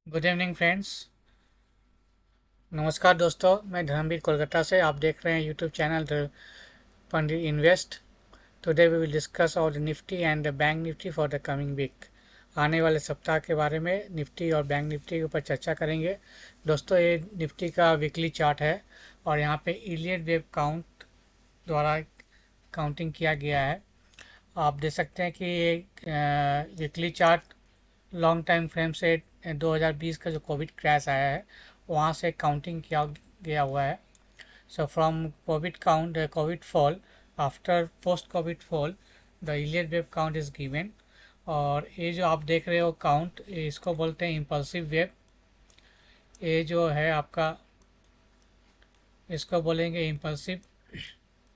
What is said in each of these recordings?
Good evening friends. नमस्कार दोस्तों, मैं धर्मवीर कोलकाता से। आप देख रहे हैं YouTube channel the Pandit invest. Today we will discuss all the Nifty and the bank Nifty for the coming week. आने वाले सप्ताह के बारे में निफ्टी और बैंक निफ्टी के ऊपर चर्चा करेंगे। दोस्तों, ये निफ्टी का वीकली चार्ट है और यहाँ पे इलियट वेव काउंट द्वारा काउंटिंग किया गया है। आप देख सकते हैं कि ये weekly chart long time frame से 2020 का जो कोविड क्रैश आया है वहाँ से काउंटिंग किया गया हुआ है। So from Covid fall after post Covid fall the Elliot wave count is given. और ये जो आप देख रहे हो काउंट, इसको बोलते हैं इम्पल्सिव वेव। ये जो है आपका, इसको बोलेंगे इम्पल्सिव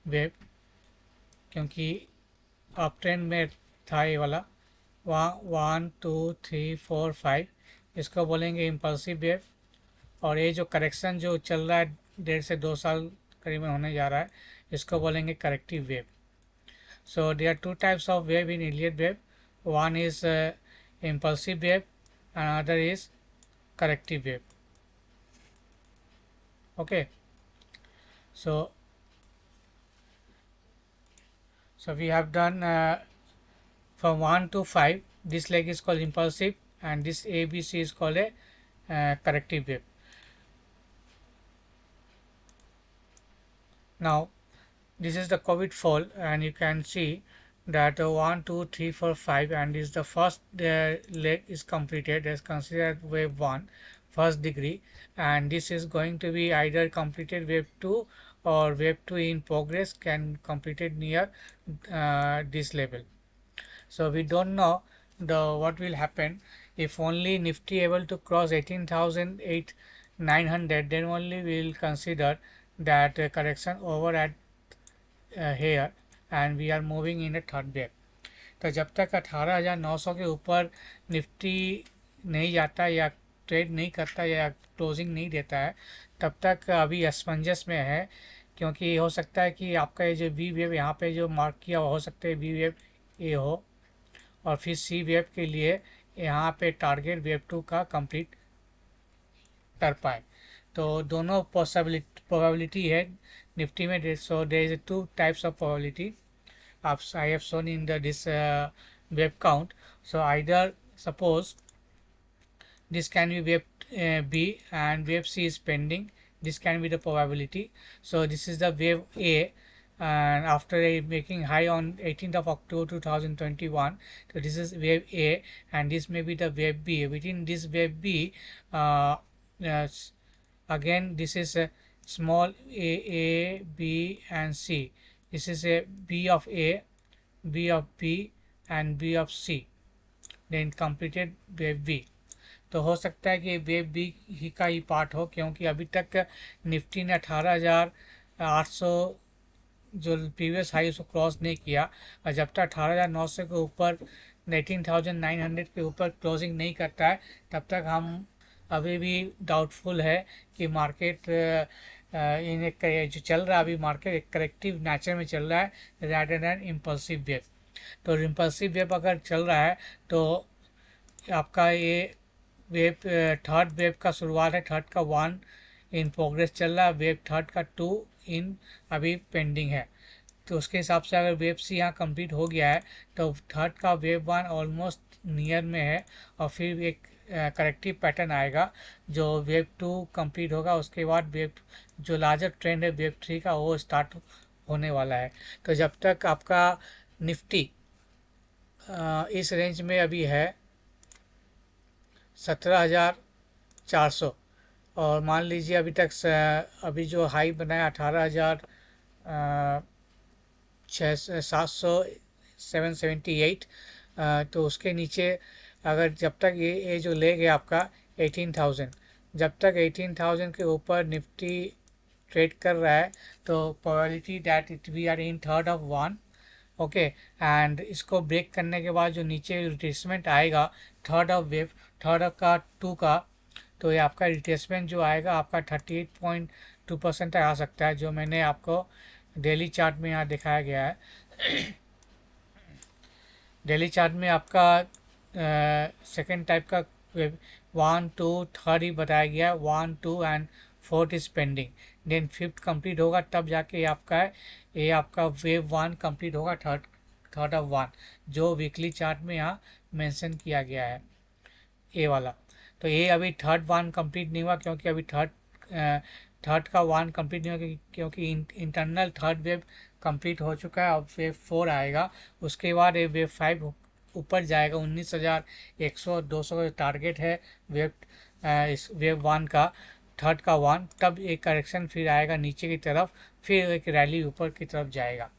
वेव क्योंकि अप ट्रेंड में था ये वाला। वहाँ 1 2 3 4 5, इसको बोलेंगे इम्पल्सिव वेव। और ये जो करेक्शन जो चल रहा है 1.5 से 2 साल करीब होने जा रहा है, इसको बोलेंगे corrective wave. So there are two types of wave in Elliott wave. One is impulsive wave and other is corrective wave. Okay, so we have done from 1 to 5. This leg is called impulsive and this ABC is called a corrective wave. Now this is the COVID fall and you can see that 1 2 3 4 5, and is the first leg is completed as considered wave 1 first degree, and this is going to be either completed wave 2 or wave 2 in progress can completed near this level. So we don't know what will happen. If only Nifty able to cross 18,900, then only we will consider that correction over at here and we are moving in a third wave. तो जब तक 18,900 के ऊपर Nifty नहीं जाता या trade नहीं करता या क्लोजिंग नहीं देता है, तब तक अभी असमंजस में है। क्योंकि हो सकता है कि आपका ये जो वी वेव यहाँ पे जो मार्क किया हो सकता है वी वेव ए हो, और फिर सी वेव के लिए यहाँ पे टारगेट वेव 2 का कंप्लीट कर पाए। तो दोनों प्रोबेबिलिटी है निफ्टी में। So there is two types of probability I have shown in this wave count. So either suppose this can be wave B and wave C is pending. This can be the probability. So this is the wave A, and after making high on 18th of October 2021, so this is wave A, and this may be the wave B. Within this wave B, yes, again this is a small a, B and C. This is a B of A, B of B and B of C. Then completed wave B. तो हो सकता है कि wave B ही का ही part हो, क्योंकि अभी तक निफ्टी ने 18,800 जो प्रीवियस हाई उसको क्रॉस नहीं किया, और जब तक 18,900 के ऊपर 18,900 के ऊपर क्लोजिंग नहीं करता है तब तक हम अभी भी डाउटफुल है कि मार्केट इन एक जो चल रहा है अभी मार्केट एक करेक्टिव नेचर में चल रहा है रैदर देन इम्पल्सिव वेव। तो इम्पल्सिव वेव अगर चल रहा है तो आपका ये वेव थर्ड वेव का शुरुआत है, थर्ड का 1 इन प्रोग्रेस चल रहा है, वेव थर्ड का 2 इन अभी पेंडिंग है। तो उसके हिसाब से अगर वेव सी यहाँ कंप्लीट हो गया है तो थर्ड का वेव 1 ऑलमोस्ट नियर में है, और फिर एक करेक्टिव पैटर्न आएगा जो वेव 2 कंप्लीट होगा। उसके बाद वेव जो लार्जर ट्रेंड है वेव 3 का वो स्टार्ट होने वाला है। तो जब तक आपका निफ्टी इस रेंज में अभी है 17,400, और मान लीजिए अभी तक अभी जो हाई बनाया 18,778, तो उसके नीचे अगर जब तक ये जो लेग है आपका 18,000, जब तक 18,000 के ऊपर निफ्टी ट्रेड कर रहा है तो probability that it we are in third of 1। Okay, and इसको ब्रेक करने के बाद जो नीचे रिट्रेसमेंट आएगा third of wave, third of का 2 का, तो ये आपका रिट्रेसमेंट जो आएगा आपका 38.2% आ सकता है, जो मैंने आपको डेली चार्ट में यहाँ दिखाया गया है। डेली चार्ट में आपका सेकेंड टाइप का वेब 1 2 3rd ही बताया गया है, 1 2 and 4th is pending, then 5th complete होगा तब जाके ये आपका है, ये आपका वेव 1 कंप्लीट होगा, थर्ड ऑफ 1 जो वीकली चार्ट में यहाँ मेंशन किया गया है ए वाला। तो ये अभी थर्ड वन कंप्लीट नहीं हुआ क्योंकि अभी थर्ड का वन कंप्लीट नहीं हुआ क्योंकि इंटरनल थर्ड वेव कंप्लीट हो चुका है। अब वेव 4 आएगा, उसके बाद ये वेव 5 ऊपर जाएगा। 19,100 200 का टारगेट है वेव इस वेव 1 का, थर्ड का 1, तब एक करेक्शन फिर आएगा नीचे की तरफ, फिर एक रैली ऊपर की तरफ जाएगा।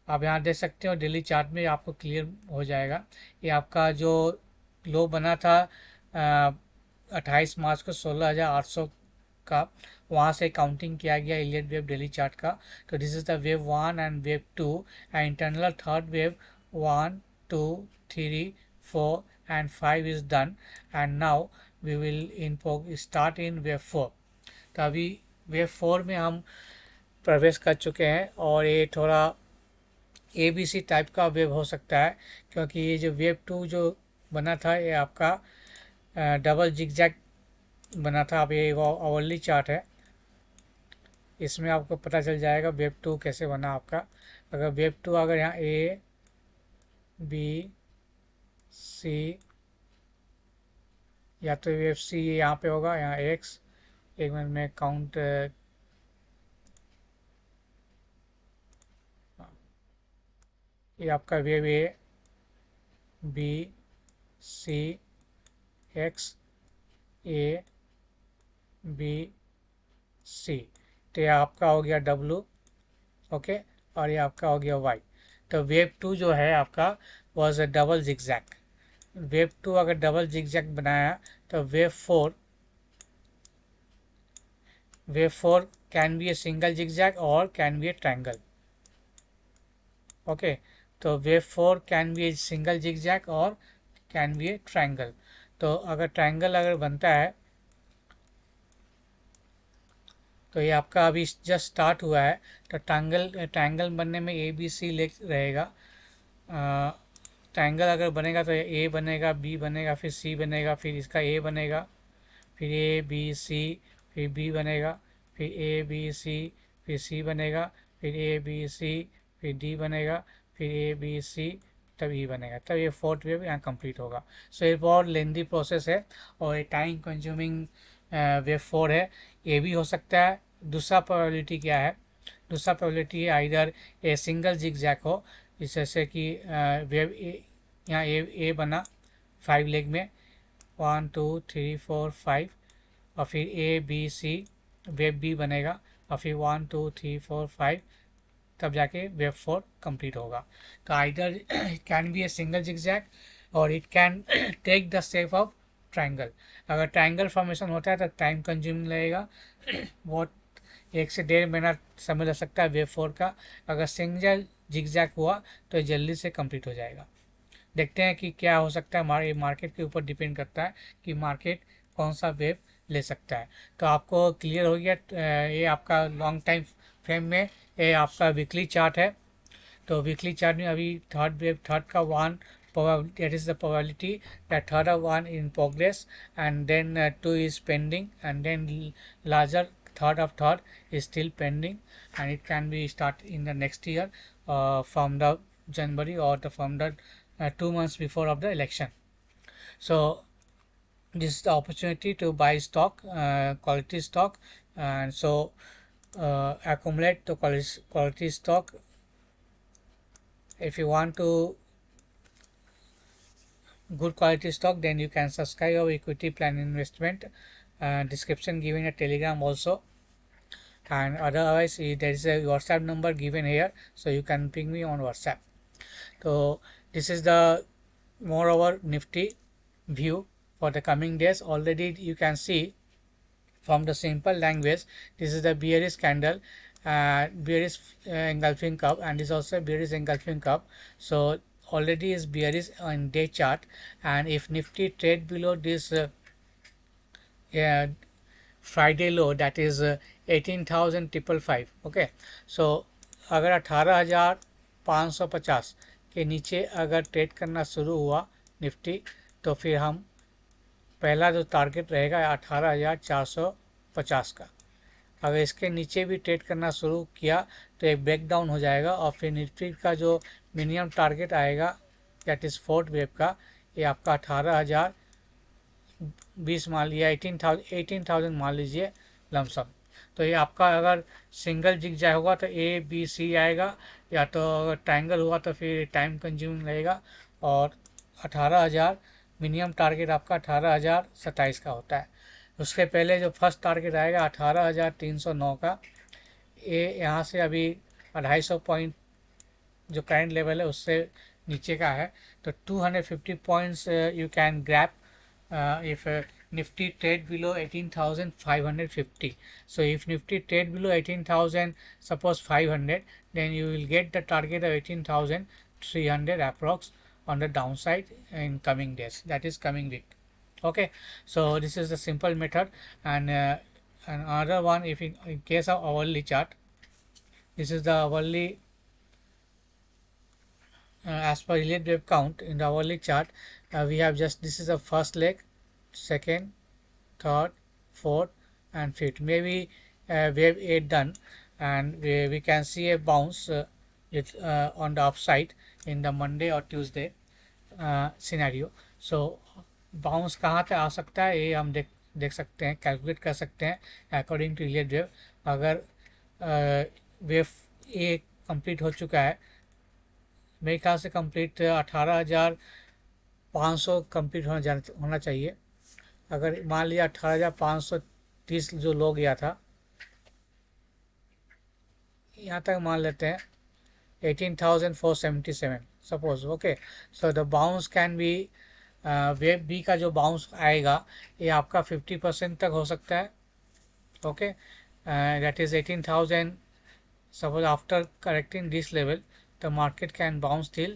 आप यहाँ देख सकते हो डेली चार्ट में आपको क्लियर हो जाएगा। ये आपका जो लो बना था 28 मार्च को 16,800 का, वहाँ से काउंटिंग किया गया इलियट वेव डेली चार्ट का। तो this is the wave 1 and wave 2 and internal third wave 1 2 3 4 and 5 is done and now we will start in wave 4। तो अभी वेव 4 में हम प्रवेश कर चुके हैं और ये थोड़ा ABC टाइप का वेव हो सकता है क्योंकि ये जो वेव 2 जो बना था ये आपका डबल जिगजैग बना था। अब ये आवरली चार्ट है, इसमें आपको पता चल जाएगा वेव 2 कैसे बना आपका। अगर वेव 2 अगर यहाँ ABC या तो वेव C यहाँ पे होगा, यहाँ X, एक मिनट में काउंट ये आपका wave ABC X A B C, तो ये आपका हो गया W, ओके, और ये आपका हो गया Y। तो वेव 2 जो है आपका was a double zigzag. Wave 2 अगर डबल जिगजैग बनाया तो wave 4 can be a single zigzag और can be a triangle, okay. तो wave 4 can be a single zigzag और कैन बी ए ट्रायंगल। तो अगर ट्रायंगल अगर बनता है तो ये आपका अभी जस्ट स्टार्ट हुआ है, तो ट्रायंगल बनने में ABC रहेगा। ट्रायंगल अगर बनेगा तो A बनेगा, B बनेगा, फिर C बनेगा, फिर इसका A बनेगा, फिर A B C, फिर B बनेगा, फिर A B C, फिर C बनेगा, फिर A B C, फिर D बनेगा, फिर A B C, तब E बनेगा, तब ये फोर्थ वेव यहाँ कंप्लीट होगा। सो ये बहुत लेंदी प्रोसेस है और ये टाइम कंज्यूमिंग वेव 4 है। ये भी हो सकता है। दूसरा प्रोबेबिलिटी क्या है? दूसरा प्रोबेबिलिटी है आइदर ए सिंगल जिगजैग हो, जैसे कि वेव यहाँ ए बना 5 लेग में 1 2 3 4 5, और फिर ABC वेव B बनेगा, और फिर 1 2 3 4 5, तब जाके वेव 4 कंप्लीट होगा। तो either can be a single zigzag or it can take the shape of triangle. अगर ट्रायंगल फॉर्मेशन होता है तो टाइम कंज्यूमिंग लगेगा, बहुत 1 से 1.5 महीना समय लग सकता है वेव 4 का। अगर सिंगल जिगजैग हुआ तो जल्दी से कंप्लीट हो जाएगा। देखते हैं कि क्या हो सकता है। हमारे मार्केट के ऊपर डिपेंड करता है कि मार्केट कौन सा वेव ले सकता है। तो आपको क्लियर हो गया। ये आपका लॉन्ग टाइम फ्रेम में ये आपका वीकली चार्ट है। तो वीकली चार्ट में अभी थर्ड का 1, that is the probability that third of 1 in progress, and then 2 is pending, and then larger third of third is still pending, and it can be start in the next year from the January or from the 2 months before of the election. So this is the opportunity to buy stock, quality stock, and so accumulate the quality stock. If you want to good quality stock, then you can subscribe our equity plan investment, description given a Telegram also, and otherwise there is a WhatsApp number given here, so you can ping me on WhatsApp. So this is the moreover Nifty view for the coming days. Already you can see from the simple language, this is the bearish candle, bearish engulfing cup, and this also bearish engulfing cup. So already is bearish on day chart, and if Nifty trade below this Friday low, that is 18,555, okay, so अगर 18,550 के नीचे अगर trade करना शुरू हुआ Nifty, तो फिर हम पहला जो टारगेट रहेगा 18,450 का। अगर इसके नीचे भी ट्रेड करना शुरू किया तो एक ब्रेक डाउन हो जाएगा और फिर निफ्टी का जो मिनिमम टारगेट आएगा दैट इज़ फोर्थ वेव का, ये आपका 18,020 मान लिया, 18,000 मान लीजिए लमसम। तो ये आपका अगर सिंगल जिग जाए होगा तो ए बी सी आएगा, या तो अगर ट्रायंगल हुआ तो फिर टाइम कंज्यूमिंग रहेगा। और 18,000 मिनिमम टारगेट आपका 18,027 का होता है। उसके पहले जो फर्स्ट टारगेट आएगा 18,309 का, ये यहाँ से अभी 250 पॉइंट जो करंट लेवल है उससे नीचे का है। तो 250 points you can grab if Nifty trade below 18,550. So if Nifty trade below 18,000 suppose 500, then you will get the target of 18,300 approx on the downside in coming days, that is coming week. Okay, so this is the simple method. And another one, if in case of hourly chart, this is the hourly as per Elliott wave count. In the hourly chart, we have just, this is the first leg, second, third, fourth and fifth. Maybe wave 8 done, and we can see a bounce on the upside in the Monday or Tuesday scenario. So bounce कहाँ पे आ सकता है ये हम देख सकते हैं, calculate कर सकते हैं अकॉर्डिंग टू इलियट वेव। अगर वेव ए कंप्लीट हो चुका है, मेरे ख्याल से कंप्लीट 18,500 कंप्लीट होना चाहिए। अगर मान लिया 18,530 जो लो गया था, यहाँ तक मान लेते हैं 18,477 suppose. Okay, so the bounce can be, wave B का जो बाउंस आएगा ये आपका 50% तक हो सकता है। Okay, that is 18,000। Suppose after correcting this level the market can bounce till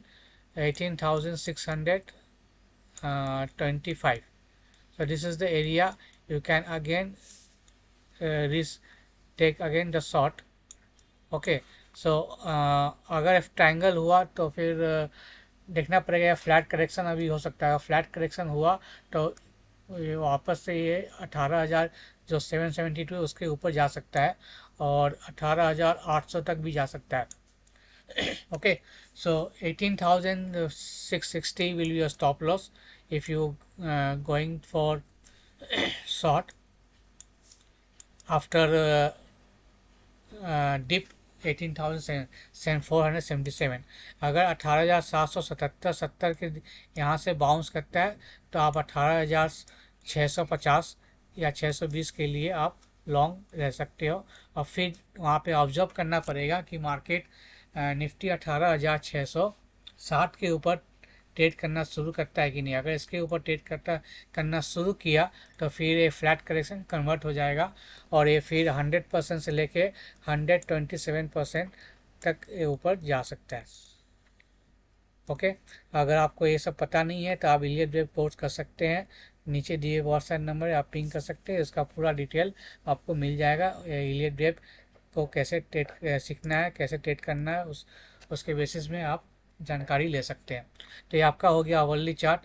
18,625. So this is the area you can again take again the short. Okay, so अगर ट्रायंगल हुआ तो फिर देखना पड़ेगा, फ्लैट करेक्शन अभी हो सकता है। फ्लैट करेक्शन हुआ तो वापस से ये 18,000 जो 772 उसके ऊपर जा सकता है और 18,800 तक भी जा सकता है। Okay, so 18,660 will be your stop loss if you going for short after dip 18,477। अगर 18,777 के यहाँ से बाउंस करता है तो आप 18,650 या 620 के लिए आप लॉन्ग रह सकते हो। और फिर वहाँ पे ऑब्जर्व करना पड़ेगा कि मार्केट निफ्टी 18,660 के ऊपर ट्रेड करना शुरू करता है कि नहीं। अगर इसके ऊपर ट्रेड करना शुरू किया तो फिर ये फ्लैट करेक्शन कन्वर्ट हो जाएगा और ये फिर 100% से लेके 127% तक ये ऊपर जा सकता है। ओके, अगर आपको ये सब पता नहीं है तो आप इलियट वेव कोर्स कर सकते हैं, नीचे दिए व्हाट्सएप नंबर आप पिंग कर सकते हैं, इसका पूरा डिटेल आपको मिल जाएगा। इलियट वेव को कैसे ट्रेड सीखना है, कैसे ट्रेड करना है, उसके बेसिस में आप जानकारी ले सकते हैं। तो ये आपका हो गया आवरली चार्ट।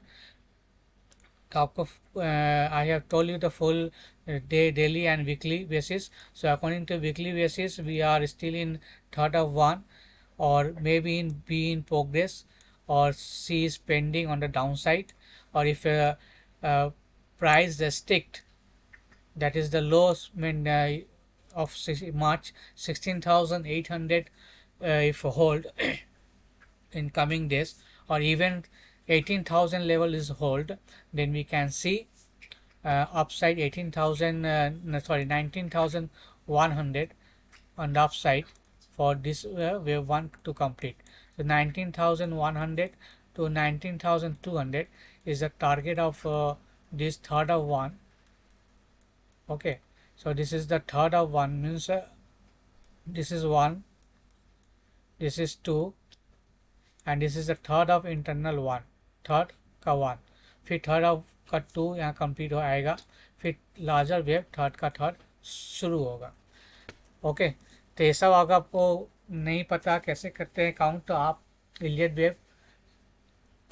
तो आपको I have told you the full day, daily and weekly basis. So according to weekly basis we are still in third of one और मे बी इन प्रोग्रेस और C is pending on the down side. और if price restrict, that is the lowest of March 16,800 if hold in coming days, or even 18,000 level is hold, then we can see upside 19,100 on the upside for this wave 1 to complete. So 19,100 to 19,200 is the target of this third of one. Okay, so this is the third of one, means this is 1, this is 2 and this is the third of internal 1, third का 1, फिर third of का 2 यहाँ complete हो आएगा, फिर larger wave third का third शुरू होगा। ओके, तो ये सब अगर आपको नहीं पता कैसे करते हैं काउंट, तो आप इलियट वेव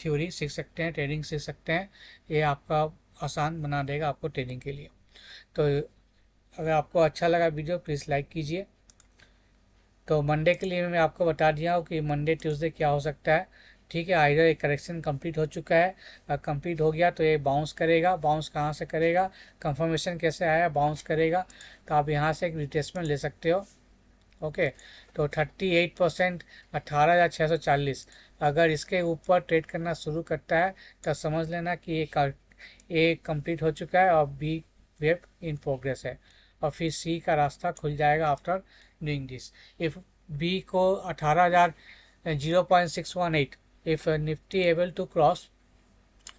थ्योरी सीख सकते हैं, ट्रेडिंग सीख सकते हैं। ये आपका आसान बना देगा आपको ट्रेडिंग के लिए। तो अगर आपको अच्छा लगा वीडियो प्लीज़ लाइक कीजिए। तो मंडे के लिए मैं आपको बता दिया हूँ कि मंडे ट्यूसडे क्या हो सकता है। ठीक है, आइडर एक करेक्शन कंप्लीट हो चुका है, कंप्लीट हो गया तो ये बाउंस करेगा। बाउंस कहाँ से करेगा, कंफर्मेशन कैसे आया, बाउंस करेगा तो आप यहाँ से एक रिट्रेसमेंट ले सकते हो। ओके, तो 38%, 18,640 अगर इसके ऊपर ट्रेड करना शुरू करता है तो समझ लेना कि ये कंप्लीट हो चुका है और बी वेव इन प्रोग्रेस है, और फिर सी का रास्ता खुल जाएगा after doing this. If B को 18,000 0.618, if Nifty able to cross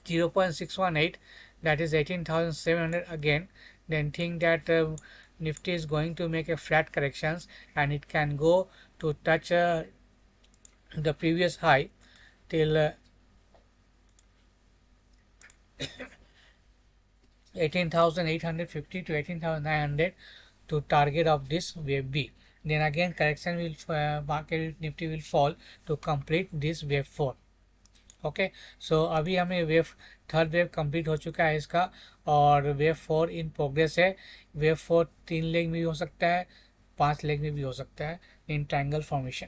0.618, that is 18,700 again, then think that Nifty is going to make a flat corrections and it can go to touch the previous high till 18,850 to 18,900 to target of this wave B. Then again correction will market Nifty will fall to complete this wave 4. Okay, सो अभी हमें wave third wave complete हो चुका है इसका, और wave 4 in progress है। Wave 4 3 leg में भी हो सकता है, 5 लेग में भी हो सकता है in triangle formation.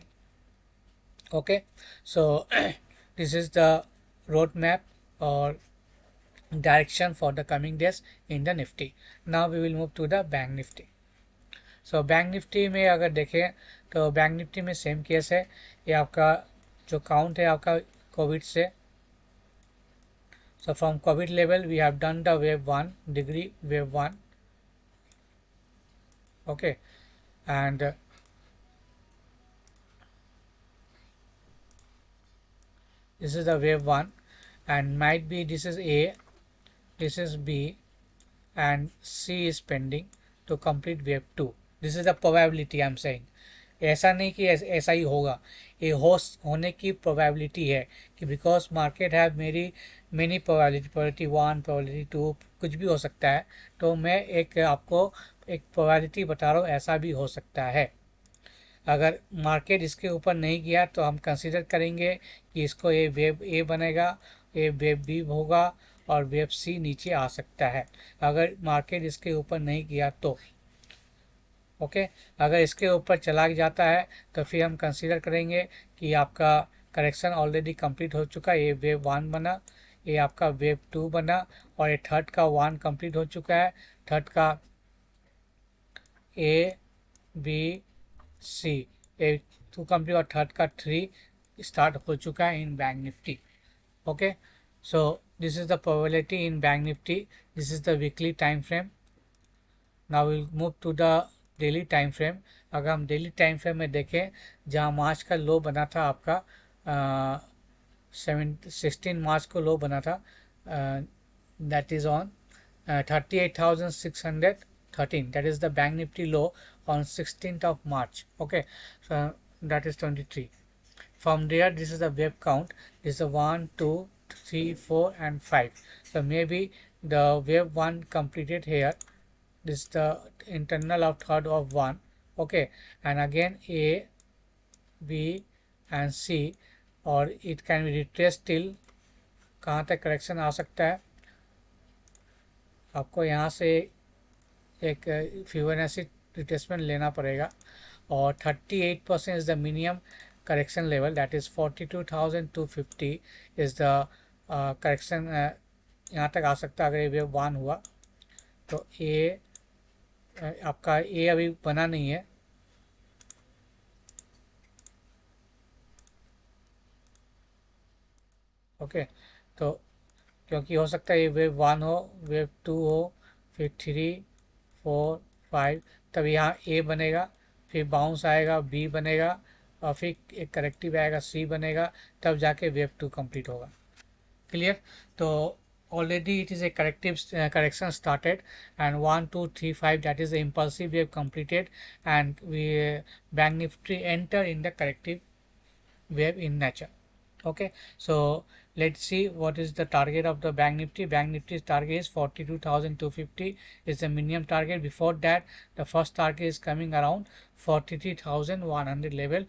Okay, so this is the road map और direction for the coming days in the Nifty. Now we will move to the bank Nifty. So bank Nifty में अगर देखें तो बैंक निफ्टी में same case है। ये आपका जो काउंट है आपका COVID से, so from COVID level we have done the wave 1 degree, wave 1, okay, and this is the wave 1, and might be this is A, this is B, and C is pending to complete wave 2. This is the probability I am saying. ऐसा नहीं कि ऐसा ही होगा, ये होने की probability है कि बिकॉज मार्केट है मेरी मेनी प्रोबेबिलिटी 1, प्रोबेबिलिटी 2, कुछ भी हो सकता है। तो मैं एक आपको एक प्रोबेबिलिटी बता रहा हूँ, ऐसा भी हो सकता है। अगर मार्केट इसके ऊपर नहीं गया तो हम कंसीडर करेंगे कि इसको ये वेव ए बनेगा, ये वेव बी होगा और वेव सी नीचे आ सकता है, अगर मार्केट इसके ऊपर नहीं गया तो। ओके, अगर इसके ऊपर चला जाता है तो फिर हम कंसीडर करेंगे कि आपका करेक्शन ऑलरेडी कंप्लीट हो चुका है। ये वेव 1 बना, ये आपका वेव 2 बना, और ये थर्ड का 1 कंप्लीट हो चुका है। थर्ड का A B C, A 2 complete और थर्ड का 3 स्टार्ट हो चुका है in bank Nifty. Okay, so this is the probability in bank Nifty, this is the weekly time frame. Now will move to the daily time frame. अगर हम daily time frame में देखें, जहां मार्च का लो बना था आपका 16 मार्च को लो बना था, that is on 38,613, that is the bank Nifty low on 16th of March. Okay, so that is 23. From there this is the wave count, this is the 1 2 3 4 and 5. So maybe the wave 1 completed here, this is the internal of third of 1. Okay, and again A B and C, और it can be retraced till कहाँ तक correction आ सकता है। आपको यहाँ से एक Fibonacci retracement लेना पड़ेगा, और 38% is the minimum correction level, that is 42,250 is the correction. यहाँ तक आ सकता है अगर ये वेव 1 हुआ तो। ए आपका ए अभी बना नहीं है, ओके, तो क्योंकि हो सकता है ये वेव 1 हो, वेव 2 हो, फिर 3 4 5, तब यहाँ ए बनेगा, फिर बाउंस आएगा, बी बनेगा, और फिर एक करेक्टिव आएगा, सी बनेगा, तब जाके वेव 2 कंप्लीट होगा। क्लियर? तो already it is a corrective correction started, and 1 2 3 5, that is the impulsive wave completed, and we bank nifty enter in the corrective wave in nature. Okay, so let's see what is the target of the bank nifty. Bank nifty's target is 42,250 is the minimum target. Before that the first target is coming around 43,100 level,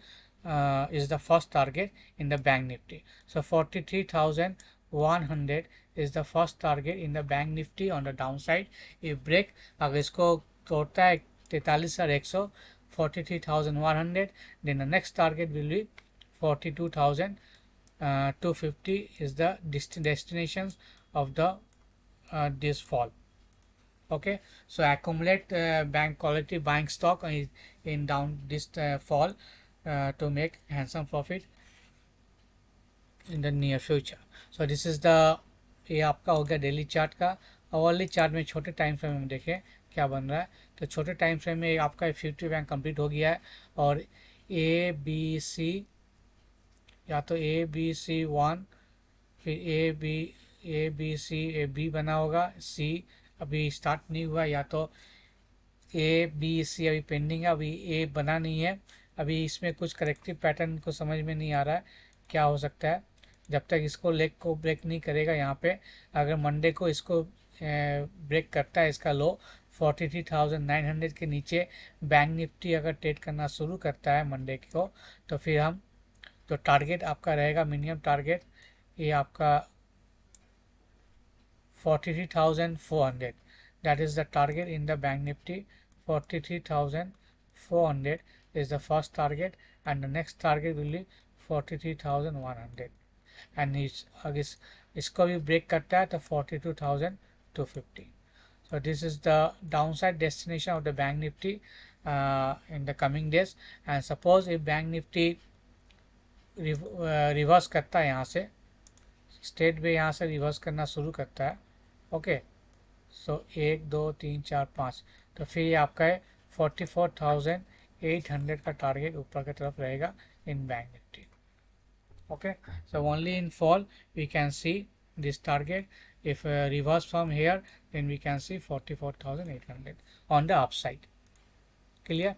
is the first target in the bank nifty. So 43,100 is the first target in the bank nifty on the downside. If break अगर इसको तोड़ता है 43,100, 43,100, then the next target will be 42,250 is the destination of the this fall. Okay, so accumulate bank quality buying stock in down this fall to make handsome profit in the near future. So this is the ये आपका हो गया daily chart का। Hourly chart में छोटे time frame में देखें क्या बन रहा है। तो छोटे टाइम फ्रेम में आपका 50 बैंक कंप्लीट हो गया है और ए बी सी, या तो ए बी सी 1, फिर ए बी सी ए बी बना होगा, सी अभी स्टार्ट नहीं हुआ, या तो ए बी सी अभी पेंडिंग है, अभी ए बना नहीं है। अभी इसमें कुछ करेक्टिव पैटर्न को समझ में नहीं आ रहा है क्या हो सकता है। जब तक इसको लेग को ब्रेक नहीं करेगा यहाँ पे, अगर मंडे को इसको ब्रेक करता है इसका लो 43,900 के नीचे बैंक निफ्टी अगर ट्रेड करना शुरू करता है मंडे को, तो फिर हम तो टारगेट आपका रहेगा मिनिमम टारगेट ये आपका 43,400, that is the target in the bank nifty. 43,400 is the first target and the next target will be 43,100 and इसको भी ब्रेक करता है तो 42,250. So this is the downside destination of the bank nifty in the coming days. And suppose if bank nifty reverse करता है यहाँ से, state पे यहाँ से रिवर्स करना शुरू करता है, ओके, सो 1 2 3 4 5, तो फिर ये आपका है 44,800 का टारगेट ऊपर की तरफ रहेगा in bank Nifty. Okay, so only in fall we can see this target. If reverse from here, then we can see 44,800 on the upside. Clear?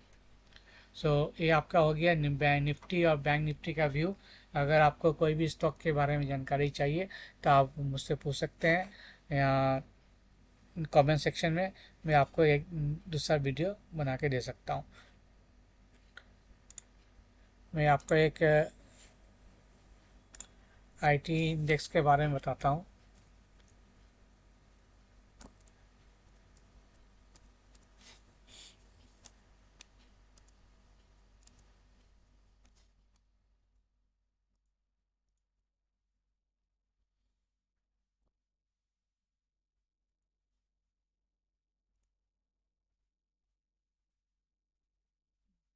So ये आपका हो गया निफ्टी और बैंक निफ्टी का व्यू. अगर आपको कोई भी स्टॉक के बारे में जानकारी चाहिए तो आप मुझसे पूछ सकते हैं या कमेंट सेक्शन में. मैं आपको एक दूसरा वीडियो बना के दे सकता हूँ. मैं आपको एक आईटी इंडेक्स के बारे में बताता हूँ.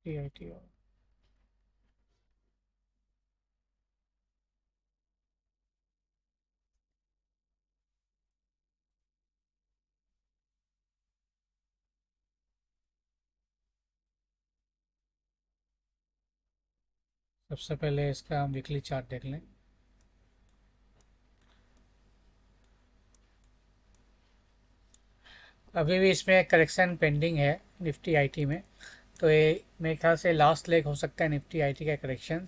टीआईटी सबसे पहले इसका हम वीकली चार्ट देख लें. अभी भी इसमें करेक्शन पेंडिंग है निफ्टी आईटी में, तो ये मेरे ख्याल से लास्ट लेग हो सकता है निफ्टी आईटी का करेक्शन.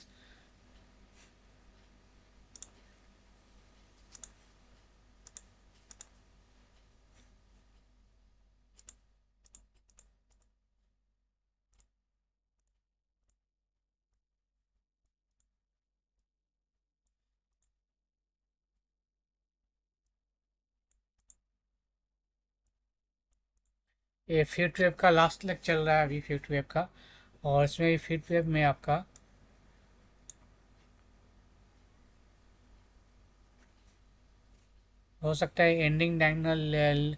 ये फिफ्थ वेव का लास्ट लेग चल रहा है अभी फिफ्थ वेव का, और इसमें भी फिफ्थ वेव में आपका हो सकता है एंडिंग डायगोनल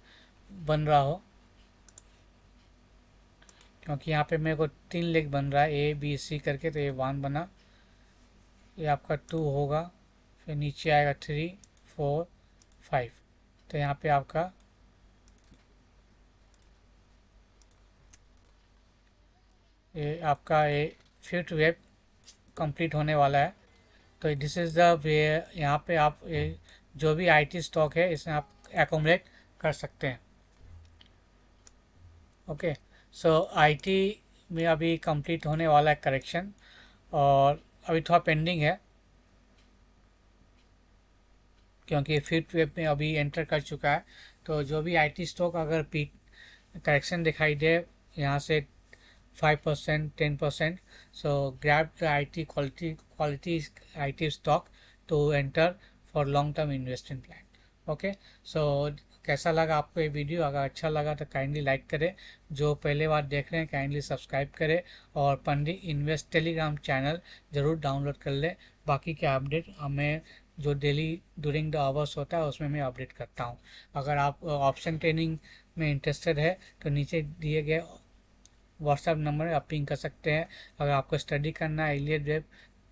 बन रहा हो, क्योंकि यहाँ पे मेरे को 3 लेग बन रहा है ए बी सी करके. तो ये 1 बना, ये आपका 2 होगा, फिर नीचे आएगा 3 4 5. तो यहाँ पे आपका ये आपका ये फिफ्थ वेव कंप्लीट होने वाला है. तो दिस इज़ द वे. यहाँ पे आप जो भी आईटी स्टॉक है इसमें आप एकोमोडेट कर सकते हैं. ओके, सो आईटी में अभी कंप्लीट होने वाला है करेक्शन, और अभी थोड़ा पेंडिंग है क्योंकि फिफ्थ वेव में अभी एंटर कर चुका है. तो जो भी आईटी स्टॉक अगर करेक्शन दिखाई दे यहाँ से 5%, 10%. So grab the IT quality IT stock to enter for long term investment plan. Okay, so कैसा लगा आपको ये वीडियो? अगर अच्छा लगा तो काइंडली लाइक करें, जो पहले बार देख रहे हैं काइंडली सब्सक्राइब करें, और पंडित इन्वेस्ट टेलीग्राम चैनल ज़रूर डाउनलोड कर लें। बाकी के अपडेट हमें जो डेली ड्यूरिंग द आवर्स होता है उसमें मैं अपडेट करता हूँ। अगर आप ऑप्शन ट्रेनिंग में इंटरेस्टेड है तो नीचे दिए गए व्हाट्सएप नंबर आप पिंग कर सकते हैं। अगर आपको स्टडी करना है, इलियट वेब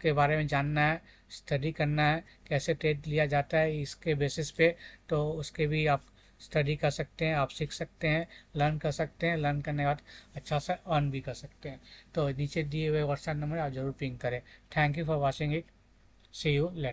के बारे में जानना है, स्टडी करना है कैसे ट्रेड लिया जाता है इसके बेसिस पे, तो उसके भी आप स्टडी कर सकते हैं, आप सीख सकते हैं, लर्न कर सकते हैं। लर्न करने के बाद अच्छा सा अर्न भी कर सकते हैं। तो नीचे दिए हुए व्हाट्सएप नंबर आप जरूर पिंग करें। Thank you for watching it. See you letter.